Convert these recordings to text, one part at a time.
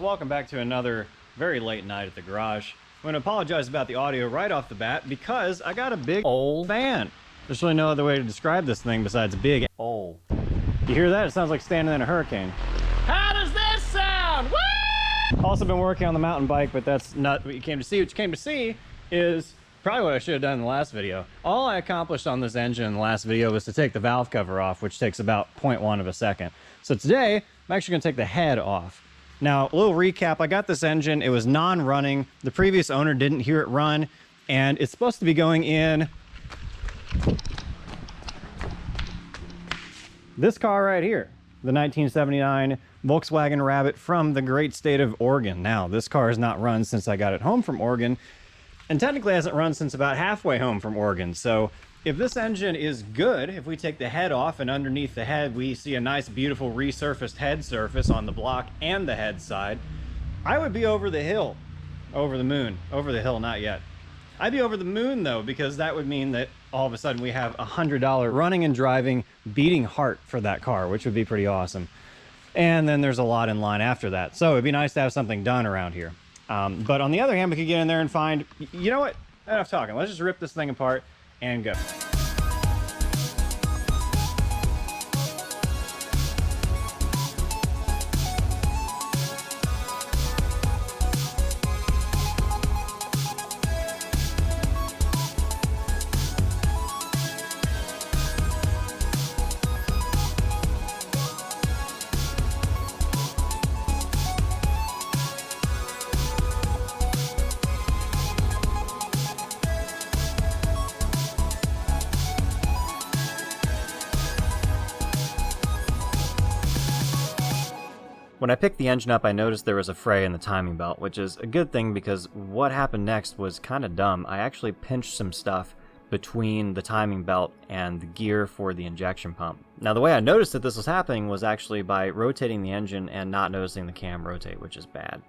Welcome back to another very late night at the garage. I'm going to apologize about the audio right off the bat because I got a big old van. There's really no other way to describe this thing besides big old. You hear that? It sounds like standing in a hurricane. How does this sound? Woo! Also been working on the mountain bike, but that's not what you came to see. What you came to see is probably what I should have done in the last video. All I accomplished on this engine in the last video was to take the valve cover off, which takes about 0.1 of a second. So today, I'm actually going to take the head off. Now, a little recap, I got this engine, it was non-running, the previous owner didn't hear it run, and it's supposed to be going in this car right here, the 1979 Volkswagen Rabbit from the great state of Oregon. Now, this car has not run since I got it home from Oregon, and technically hasn't run since about halfway home from Oregon, so if this engine is good, if we take the head off and underneath the head we see a nice beautiful resurfaced head surface on the block and the head side, I would be over the hill, over the moon, over the hill, not yet. I'd be over the moon though, because that would mean that all of a sudden we have $100 running and driving beating heart for that car, which would be pretty awesome. And then there's a lot in line after that. So it'd be nice to have something done around here. But on the other hand, we could get in there and find, you know what, enough talking. Let's just rip this thing apart and go. When I picked the engine up, I noticed there was a fray in the timing belt, which is a good thing because what happened next was kind of dumb. I actually pinched some stuff between the timing belt and the gear for the injection pump. Now, the way I noticed that this was happening was actually by rotating the engine and not noticing the cam rotate, which is bad.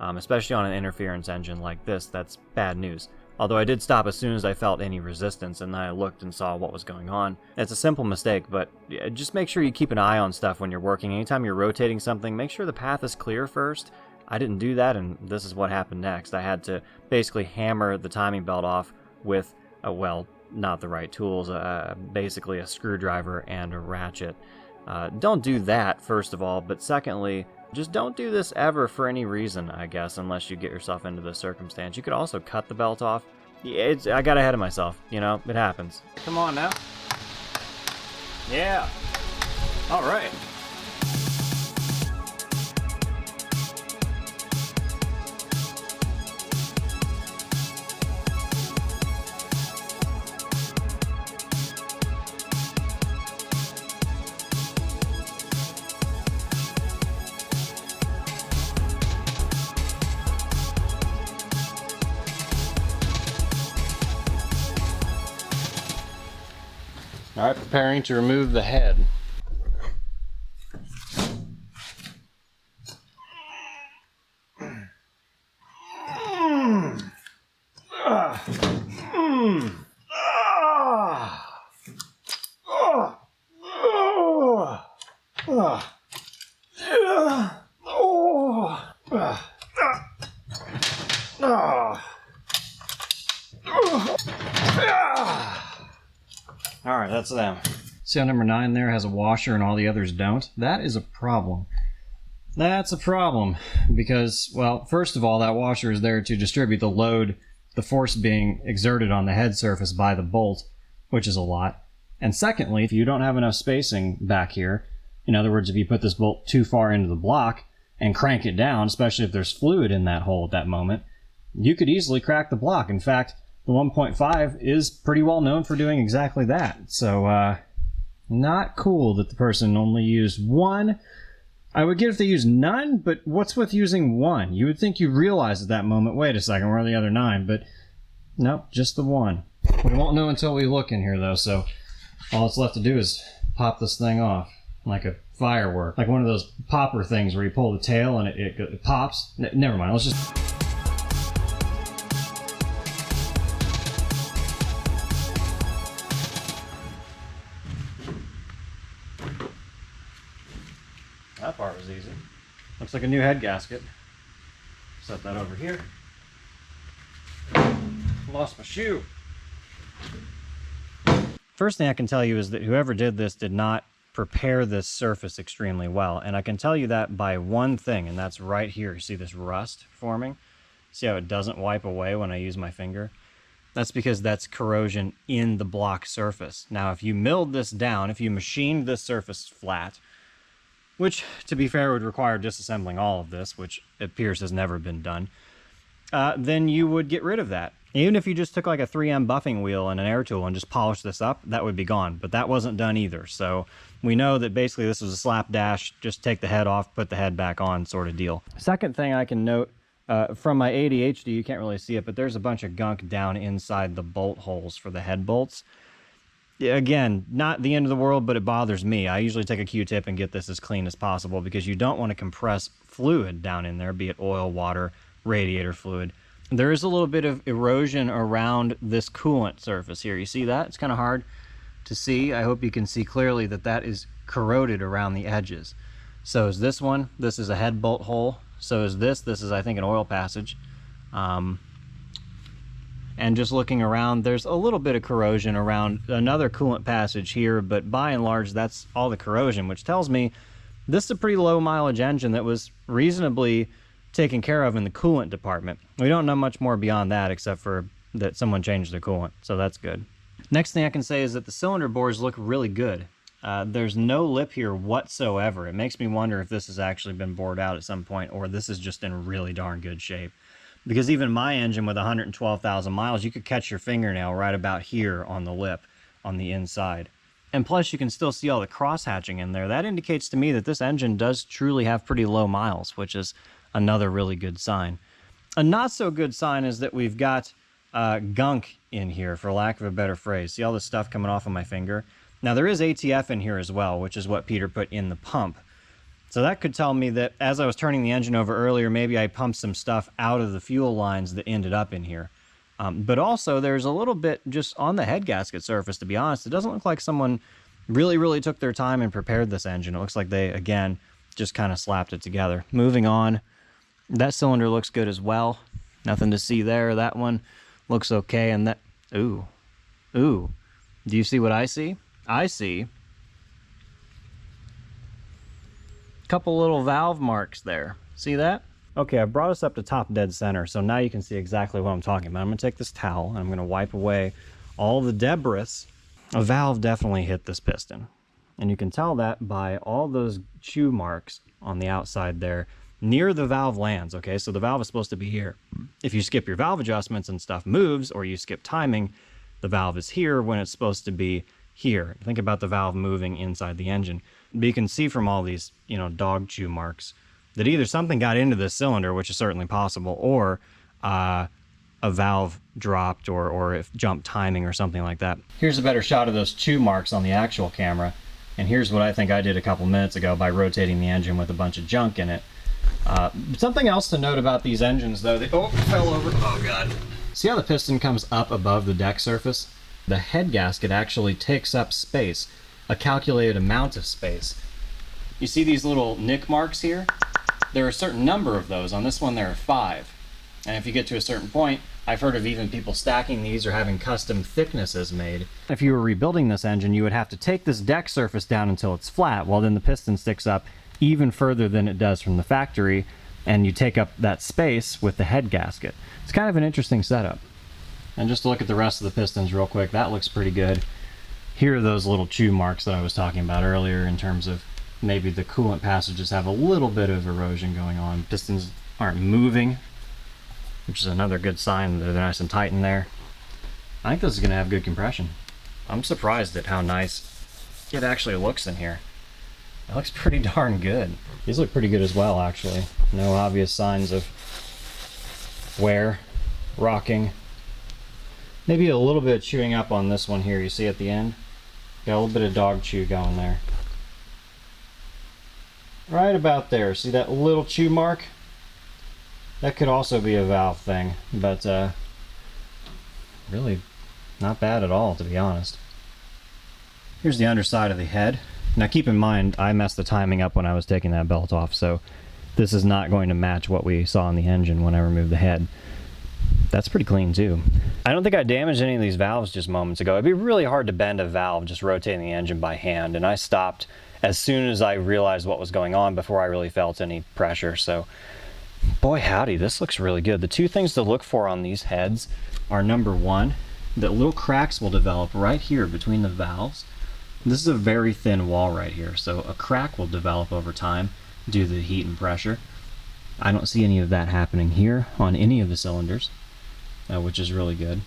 Especially on an interference engine like this, that's bad news. Although I did stop as soon as I felt any resistance, and then I looked and saw what was going on. It's a simple mistake, but just make sure you keep an eye on stuff when you're working. Anytime you're rotating something, make sure the path is clear first. I didn't do that, and this is what happened next. I had to basically hammer the timing belt off with, well, not the right tools, basically a screwdriver and a ratchet. Don't do that, first of all, but secondly, just don't do this ever for any reason, I guess, unless you get yourself into this circumstance. You could also cut the belt off. I got ahead of myself, you know, it happens. Come on now. Yeah. All right. All right, preparing to remove the head. Alright, that's them. See how number 9 there has a washer and all the others don't? That is a problem. That's a problem because, well, first of all, that washer is there to distribute the load, the force being exerted on the head surface by the bolt, which is a lot. And secondly, if you don't have enough spacing back here, in other words, if you put this bolt too far into the block and crank it down, especially if there's fluid in that hole at that moment, you could easily crack the block. In fact, the 1.5 is pretty well known for doing exactly that. So, not cool that the person only used one. I would get if they used none, but what's with using one? You would think you'd realize at that moment, wait a second, where are the other 9? But, nope, just the one. We won't know until we look in here, though, so all that's left to do is pop this thing off like a firework. Like one of those popper things where you pull the tail and it pops. Never mind, let's just... That part was easy. Looks like a new head gasket. Set that over here. Lost my shoe. First thing I can tell you is that whoever did this did not prepare this surface extremely well. And I can tell you that by one thing, and that's right here. You see this rust forming? See how it doesn't wipe away when I use my finger? That's because that's corrosion in the block surface. Now, if you milled this down, if you machined this surface flat, which, to be fair, would require disassembling all of this, which it appears has never been done, then you would get rid of that. Even if you just took like a 3M buffing wheel and an air tool and just polished this up, that would be gone. But that wasn't done either. So we know that basically this was a slapdash, just take the head off, put the head back on sort of deal. Second thing I can note, from my ADHD, you can't really see it, but there's a bunch of gunk down inside the bolt holes for the head bolts. Again, not the end of the world, but it bothers me. I usually take a Q-tip and get this as clean as possible because you don't want to compress fluid down in there, be it oil, water, radiator fluid. There is a little bit of erosion around this coolant surface here. You see that? It's kind of hard to see. I hope you can see clearly that that is corroded around the edges. So is this one. This is a head bolt hole. So is this. This is, I think, an oil passage. And just looking around, there's a little bit of corrosion around another coolant passage here, but by and large, that's all the corrosion, which tells me this is a pretty low mileage engine that was reasonably taken care of in the coolant department. We don't know much more beyond that except for that someone changed the coolant, so that's good. Next thing I can say is that the cylinder bores look really good. There's no lip here whatsoever. It makes me wonder if this has actually been bored out at some point or this is just in really darn good shape. Because even my engine with 112,000 miles, you could catch your fingernail right about here on the lip on the inside. And plus you can still see all the cross hatching in there. That indicates to me that this engine does truly have pretty low miles, which is another really good sign. A not so good sign is that we've got gunk in here, for lack of a better phrase. See all this stuff coming off of my finger? Now there is ATF in here as well, which is what Peter put in the pump. So that could tell me that as I was turning the engine over earlier, maybe I pumped some stuff out of the fuel lines that ended up in here. But also there's a little bit just on the head gasket surface, to be honest. It doesn't look like someone really took their time and prepared this engine. It looks like they, again, just kind of slapped it together. Moving on, that cylinder looks good as well. Nothing to see there. That one looks okay. And that, ooh, do you see what I see? I see couple little valve marks there. See that? Okay, I brought us up to top dead center, so now you can see exactly what I'm talking about. I'm going to take this towel and I'm going to wipe away all the debris. A valve definitely hit this piston. And you can tell that by all those chew marks on the outside there near the valve lands, okay? So the valve is supposed to be here. If you skip your valve adjustments and stuff moves, or you skip timing, the valve is here when it's supposed to be here. Think about the valve moving inside the engine. But you can see from all these, dog chew marks that either something got into this cylinder, which is certainly possible, or a valve dropped or if jumped timing or something like that. Here's a better shot of those chew marks on the actual camera. And here's what I think I did a couple minutes ago by rotating the engine with a bunch of junk in it. Something else to note about these engines, though, fell over. Oh, God. See how the piston comes up above the deck surface? The head gasket actually takes up space, a calculated amount of space. You see these little nick marks here? There are a certain number of those. On this one there are 5. And if you get to a certain point, I've heard of even people stacking these or having custom thicknesses made. If you were rebuilding this engine, you would have to take this deck surface down until it's flat, while then the piston sticks up even further than it does from the factory, and you take up that space with the head gasket. It's kind of an interesting setup. And just to look at the rest of the pistons real quick, that looks pretty good. Here are those little chew marks that I was talking about earlier in terms of maybe the coolant passages have a little bit of erosion going on. Pistons aren't moving, which is another good sign that they're nice and tight in there. I think this is going to have good compression. I'm surprised at how nice it actually looks in here. It looks pretty darn good. These look pretty good as well, actually. No obvious signs of wear, rocking. Maybe a little bit of chewing up on this one here. You see at the end? Got a little bit of dog chew going there. Right about there. See that little chew mark? That could also be a valve thing, but really not bad at all, to be honest. Here's the underside of the head. Now keep in mind, I messed the timing up when I was taking that belt off, so this is not going to match what we saw in the engine when I removed the head. That's pretty clean too. I don't think I damaged any of these valves just moments ago. It'd be really hard to bend a valve just rotating the engine by hand, and I stopped as soon as I realized what was going on before I really felt any pressure. So boy howdy, this looks really good. The two things to look for on these heads are, number one, that little cracks will develop right here between the valves. This is a very thin wall right here, so a crack will develop over time due to the heat and pressure. I don't see any of that happening here on any of the cylinders, which is really good.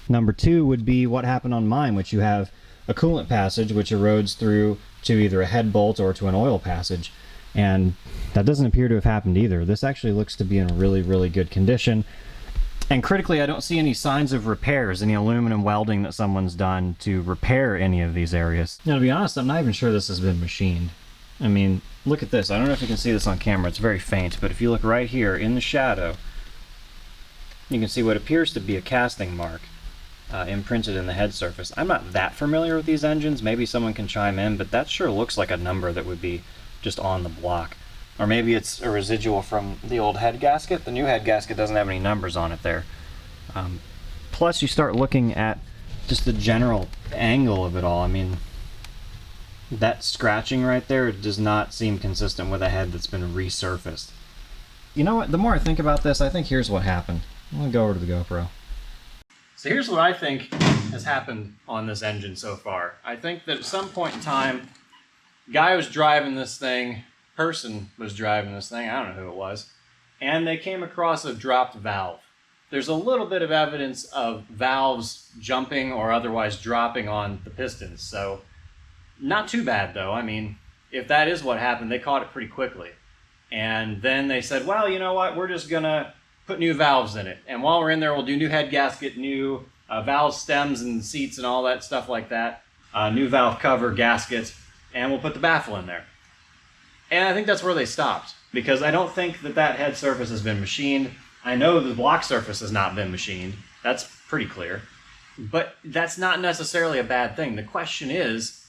Number two would be what happened on mine, which you have a coolant passage which erodes through to either a head bolt or to an oil passage, and that doesn't appear to have happened either. This actually looks to be in really, really good condition. And critically, I don't see any signs of repairs, any aluminum welding that someone's done to repair any of these areas. Now, to be honest, I'm not even sure this has been machined. I mean, look at this. I don't know if you can see this on camera. It's very faint, but if you look right here in the shadow, you can see what appears to be a casting mark imprinted in the head surface. I'm not that familiar with these engines. Maybe someone can chime in, but that sure looks like a number that would be just on the block. Or maybe it's a residual from the old head gasket. The new head gasket doesn't have any numbers on it there. Plus, you start looking at just the general angle of it all. I mean, that scratching right there does not seem consistent with a head that's been resurfaced. You know what? The more I think about this, I think here's what happened. I'm going to go over to the GoPro. So here's what I think has happened on this engine so far. I think that at some point in time, guy was driving this thing, person was driving this thing, I don't know who it was, and they came across a dropped valve. There's a little bit of evidence of valves jumping or otherwise dropping on the pistons, so not too bad though. I mean, if that is what happened, they caught it pretty quickly. And then they said, well, you know what, we're just gonna put new valves in it. And while we're in there, we'll do new head gasket, new valve stems and seats and all that stuff like that, new valve cover, gaskets, and we'll put the baffle in there. And I think that's where they stopped, because I don't think that that head surface has been machined. I know the block surface has not been machined. That's pretty clear. But that's not necessarily a bad thing. The question is,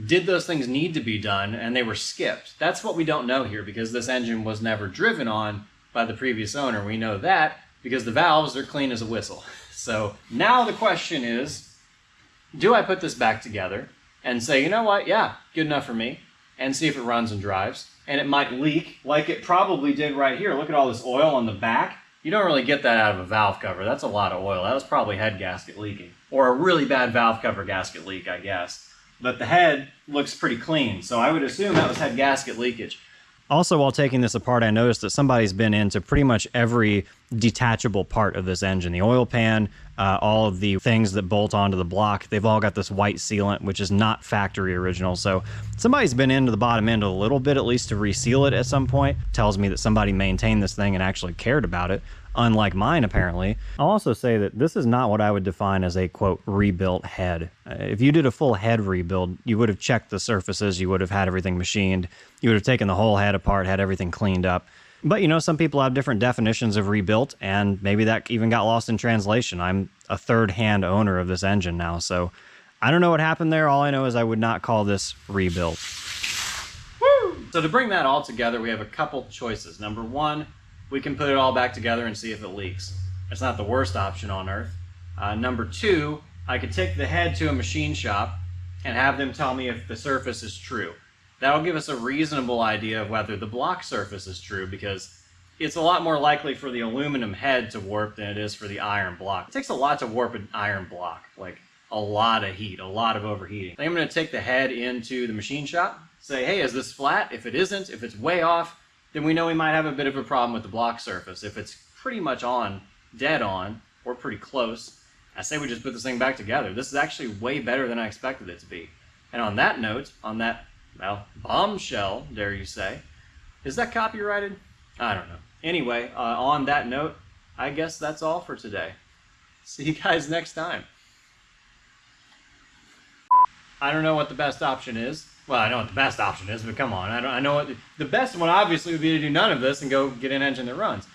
did those things need to be done and they were skipped? That's what we don't know here, because this engine was never driven on by the previous owner. We know that because the valves are clean as a whistle. So now the question is, do I put this back together and say, you know what, yeah, good enough for me, and see if it runs and drives? And it might leak like it probably did right here. Look at all this oil on the back. You don't really get that out of a valve cover. That's a lot of oil. That was probably head gasket leaking, or a really bad valve cover gasket leak, I guess. But the head looks pretty clean, so I would assume that was head gasket leakage. Also, while taking this apart, I noticed that somebody's been into pretty much every detachable part of this engine. The oil pan, all of the things that bolt onto the block, they've all got this white sealant, which is not factory original. So somebody's been into the bottom end a little bit, at least to reseal it at some point. Tells me that somebody maintained this thing and actually cared about it, unlike mine, apparently. I'll also say that this is not what I would define as a, quote, rebuilt head. If you did a full head rebuild, you would have checked the surfaces, you would have had everything machined, you would have taken the whole head apart, had everything cleaned up. But, you know, some people have different definitions of rebuilt, and maybe that even got lost in translation. I'm a third-hand owner of this engine now, so I don't know what happened there. All I know is I would not call this rebuilt. Woo! So to bring that all together, we have a couple choices. Number one, we can put it all back together and see if it leaks. It's not the worst option on earth. Number two, I could take the head to a machine shop and have them tell me if the surface is true. That'll give us a reasonable idea of whether the block surface is true, because it's a lot more likely for the aluminum head to warp than it is for the iron block. It takes a lot to warp an iron block, like a lot of heat, a lot of overheating. I'm going to take the head into the machine shop, say, hey, is this flat? If it isn't, if it's way off, then we know we might have a bit of a problem with the block surface. If it's pretty much on, dead on, or pretty close, I say we just put this thing back together. This is actually way better than I expected it to be. And on that note, on that, well, bombshell, dare you say, is that copyrighted? I don't know. Anyway, on that note, I guess that's all for today. See you guys next time. I don't know what the best option is. Well, I know what the best option is, but come on. I know what the best one obviously would be to do none of this and go get an engine that runs.